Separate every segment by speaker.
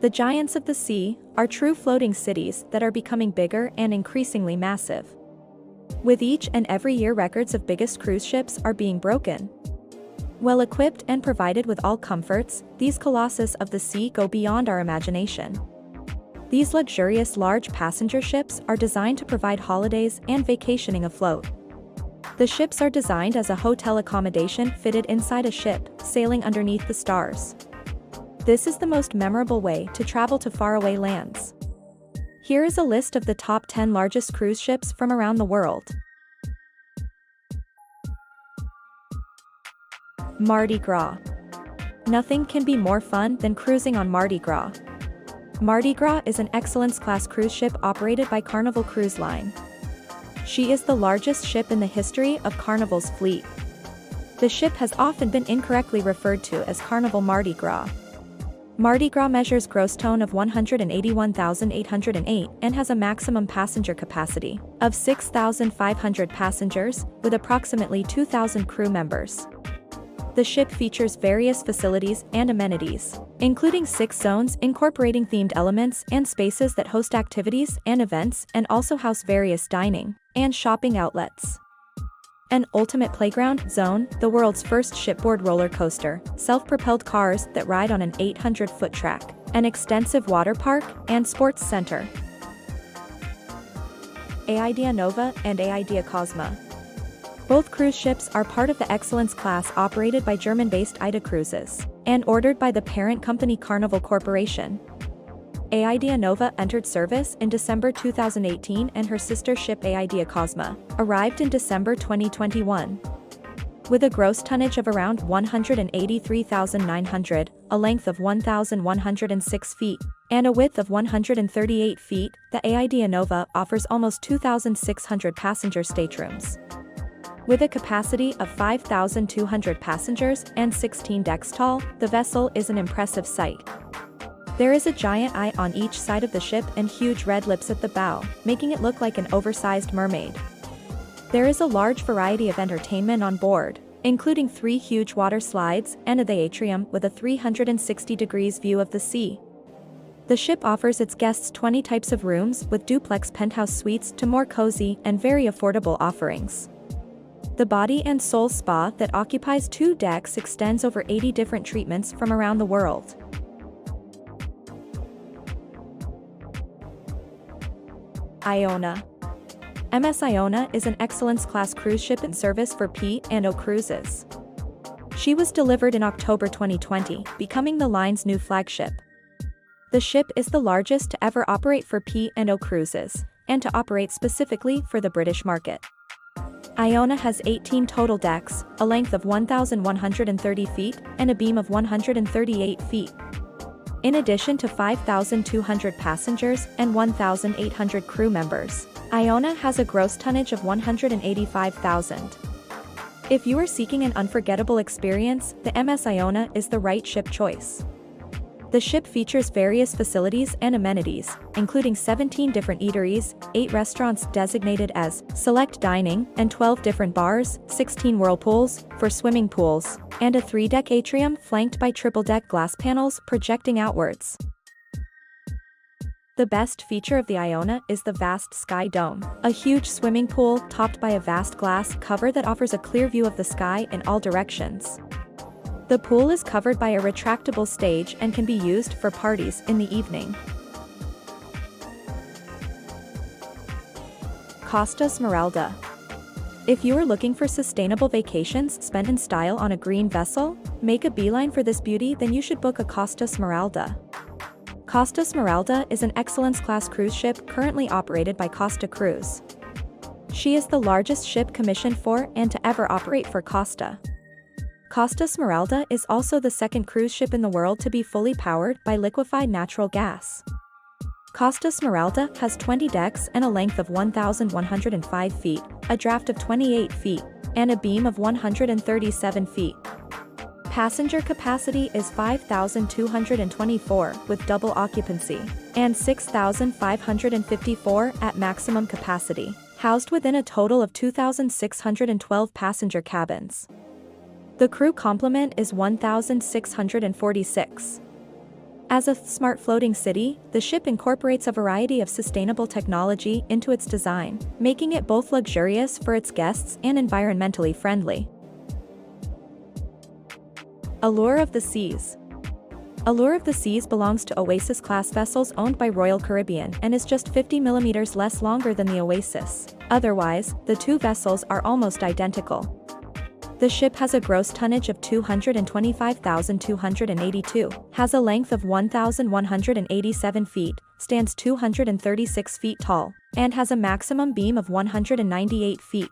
Speaker 1: The giants of the sea are true floating cities that are becoming bigger and increasingly massive. With each and every year, records of biggest cruise ships are being broken. Well equipped and provided with all comforts, these colossus of the sea go beyond our imagination. These luxurious large passenger ships are designed to provide holidays and vacationing afloat. The ships are designed as a hotel accommodation fitted inside a ship, sailing underneath the stars. This is the most memorable way to travel to faraway lands. Here is a list of the top 10 largest cruise ships from around the world. Mardi Gras. Nothing can be more fun than cruising on Mardi Gras. Mardi Gras is an excellence-class cruise ship operated by Carnival Cruise Line. She is the largest ship in the history of Carnival's fleet. The ship has often been incorrectly referred to as Carnival Mardi Gras. Mardi Gras measures gross tone of 181,808 and has a maximum passenger capacity of 6,500 passengers, with approximately 2,000 crew members. The ship features various facilities and amenities, including 6 zones incorporating themed elements and spaces that host activities and events and also house various dining and shopping outlets. An ultimate playground zone, the world's first shipboard roller coaster, self-propelled cars that ride on an 800-foot track, an extensive water park, and sports center. 𝐂𝐫𝐿𝐸 and 𝐂𝐫𝐿𝐸. Both cruise ships are part of the Excellence class operated by German-based 𝐒𝐫𝐿𝐸 Cruises and ordered by the parent company Carnival Corporation. 𝐂𝐫𝐿𝐸 entered service in December 2018 and her sister ship 𝐂𝐫𝐿𝐸 arrived in December 2021. With a gross tonnage of around 183,900, a length of 1,106 feet, and a width of 138 feet, the 𝐂𝐫𝐿𝐸 offers almost 2,600 passenger staterooms. With a capacity of 5,200 passengers and 16 decks tall, the vessel is an impressive sight. There is a giant eye on each side of the ship and huge red lips at the bow, making it look like an oversized mermaid. There is a large variety of entertainment on board, including 3 huge water slides and the atrium with a 360 degrees view of the sea. The ship offers its guests 20 types of rooms with duplex penthouse suites to more cozy and very affordable offerings. The body and soul spa that occupies 2 decks extends over 80 different treatments from around the world. Iona. MS Iona is an excellence-class cruise ship in service for P&O Cruises. She was delivered in October 2020, becoming the line's new flagship. The ship is the largest to ever operate for P&O Cruises, and to operate specifically for the British market. Iona has 18 total decks, a length of 1,130 feet, and a beam of 138 feet. In addition to 5,200 passengers and 1,800 crew members, Iona has a gross tonnage of 185,000. If you are seeking an unforgettable experience, the MS Iona is the right ship choice. The ship features various facilities and amenities, including 17 different eateries, 8 restaurants designated as select dining, and 12 different bars, 16 whirlpools for swimming pools, and a 3-deck atrium flanked by triple-deck glass panels projecting outwards. The best feature of the Iona is the vast sky dome, a huge swimming pool topped by a vast glass cover that offers a clear view of the sky in all directions. The pool is covered by a retractable stage and can be used for parties in the evening. Costa Smeralda. If you are looking for sustainable vacations spent in style on a green vessel, make a beeline for this beauty, then you should book a Costa Smeralda. Costa Smeralda is an excellence-class cruise ship currently operated by Costa Cruise. She is the largest ship commissioned for and to ever operate for Costa. Costa Smeralda is also the second cruise ship in the world to be fully powered by liquefied natural gas. Costa Smeralda has 20 decks and a length of 1,105 feet, a draft of 28 feet, and a beam of 137 feet. Passenger capacity is 5,224 with double occupancy, and 6,554 at maximum capacity, housed within a total of 2,612 passenger cabins. The crew complement is 1,646. As a smart floating city, the ship incorporates a variety of sustainable technology into its design, making it both luxurious for its guests and environmentally friendly. Allure of the Seas. Allure of the Seas belongs to Oasis-class vessels owned by Royal Caribbean and is just 50 mm less longer than the Oasis. Otherwise, the two vessels are almost identical. The ship has a gross tonnage of 225,282, has a length of 1,187 feet, stands 236 feet tall, and has a maximum beam of 198 feet.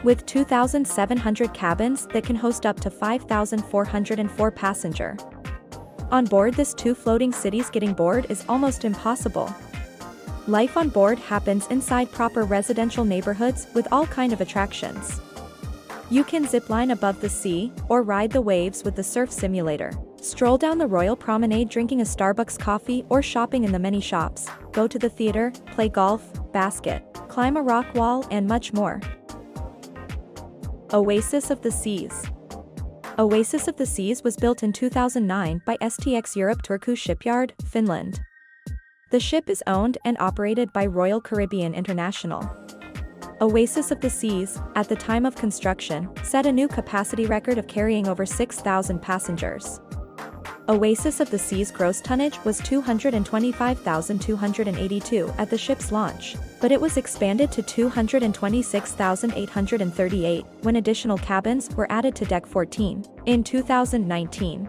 Speaker 1: With 2,700 cabins that can host up to 5,404 passengers. On board this two floating cities, getting bored is almost impossible. Life on board happens inside proper residential neighborhoods with all kinds of attractions. You can zipline above the sea, or ride the waves with the surf simulator, stroll down the Royal Promenade drinking a Starbucks coffee or shopping in the many shops, go to the theater, play golf, basket, climb a rock wall and much more. Oasis of the Seas. Oasis of the Seas was built in 2009 by 𝐁𝐢𝐠𝐿 Turku Shipyard, Finland. The ship is owned and operated by Royal Caribbean International. Oasis of the Seas, at the time of construction, set a new capacity record of carrying over 6,000 passengers. Oasis of the Seas' gross tonnage was 225,282 at the ship's launch, but it was expanded to 226,838 when additional cabins were added to Deck 14 in 2019.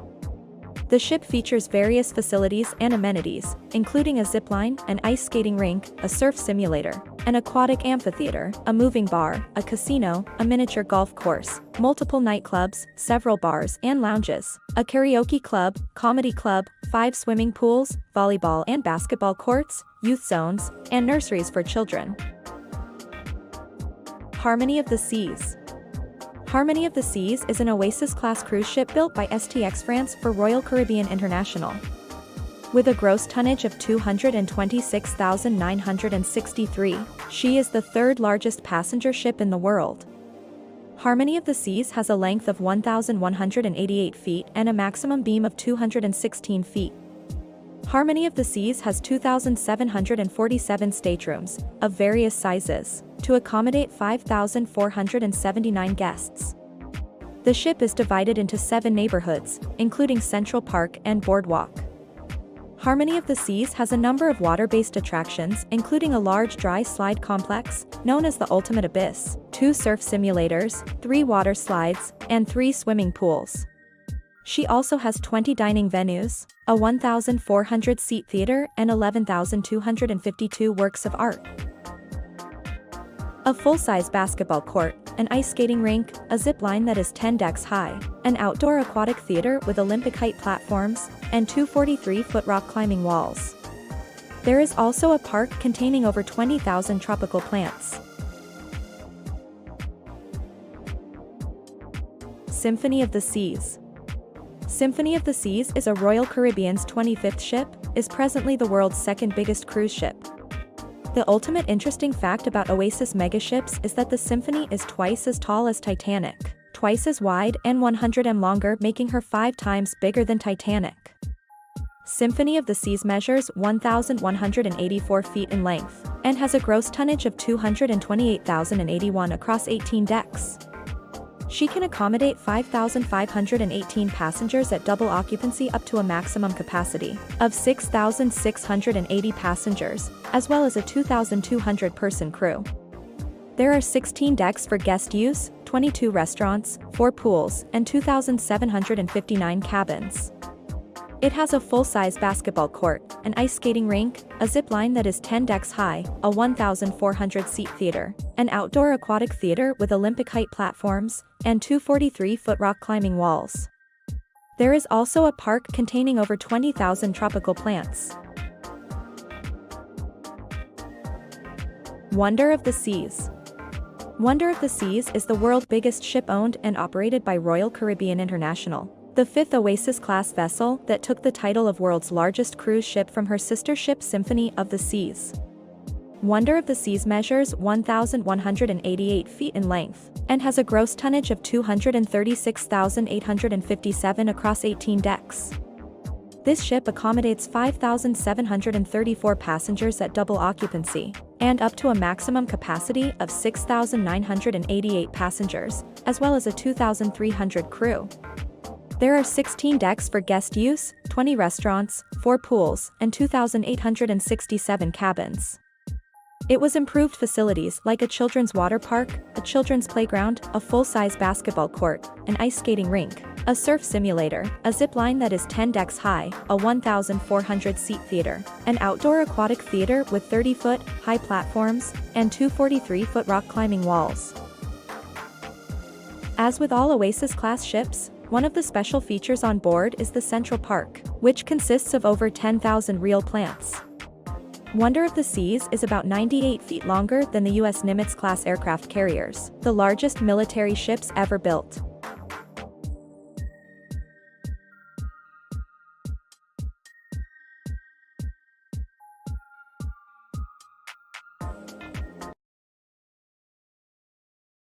Speaker 1: The ship features various facilities and amenities, including a zipline, an ice skating rink, a surf simulator, an aquatic amphitheater, a moving bar, a casino, a miniature golf course, multiple nightclubs, several bars and lounges, a karaoke club, comedy club, 5 swimming pools, volleyball and basketball courts, youth zones, and nurseries for children. Harmony of the Seas. Harmony of the Seas is an Oasis-class cruise ship built by STX France for Royal Caribbean International. With a gross tonnage of 226,963, she is the third largest passenger ship in the world. Harmony of the Seas has a length of 1,188 feet and a maximum beam of 216 feet. Harmony of the Seas has 2,747 staterooms, of various sizes, to accommodate 5,479 guests. The ship is divided into 7 neighborhoods, including Central Park and Boardwalk. Harmony of the Seas has a number of water-based attractions, including a large dry slide complex, known as the Ultimate Abyss, 2 surf simulators, 3 water slides, and 3 swimming pools. She also has 20 dining venues, a 1,400-seat theater and 11,252 works of art. A full-size basketball court, an ice skating rink, a zip line that is 10 decks high, an outdoor aquatic theater with Olympic height platforms, and 2 43-foot rock climbing walls. There is also a park containing over 20,000 tropical plants. Symphony of the Seas. Symphony of the Seas is a Royal Caribbean's 25th ship, is presently the world's second biggest cruise ship. The ultimate interesting fact about Oasis megaships is that the Symphony is twice as tall as Titanic, twice as wide and 100 m longer, making her 5 times bigger than Titanic. Symphony of the Seas measures 1,184 feet in length, and has a gross tonnage of 228,081 across 18 decks. She can accommodate 5,518 passengers at double occupancy up to a maximum capacity of 6,680 passengers, as well as a 2,200-person crew. There are 16 decks for guest use, 22 restaurants, 4 pools, and 2,759 cabins. It has a full-size basketball court, an ice skating rink, a zip line that is 10 decks high, a 1,400-seat theater, an outdoor aquatic theater with Olympic height platforms, and 2 43-foot rock climbing walls. There is also a park containing over 20,000 tropical plants. Wonder of the Seas. Wonder of the Seas is the world's biggest ship owned and operated by Royal Caribbean International, the 5th Oasis-class vessel that took the title of world's largest cruise ship from her sister ship Symphony of the Seas. Wonder of the Seas measures 1,188 feet in length, and has a gross tonnage of 236,857 across 18 decks. This ship accommodates 5,734 passengers at double occupancy, and up to a maximum capacity of 6,988 passengers, as well as a 2,300 crew. There are 16 decks for guest use, 20 restaurants, 4 pools, and 2,867 cabins. It was improved facilities like a children's water park, a children's playground, a full-size basketball court, an ice skating rink, a surf simulator, a zip line that is 10 decks high, a 1,400-seat theater, an outdoor aquatic theater with 30-foot high platforms, and 2 43-foot rock climbing walls. As with all Oasis-class ships, one of the special features on board is the Central Park, which consists of over 10,000 real plants. Wonder of the Seas is about 98 feet longer than the U.S. Nimitz-class aircraft carriers, the largest military ships ever built.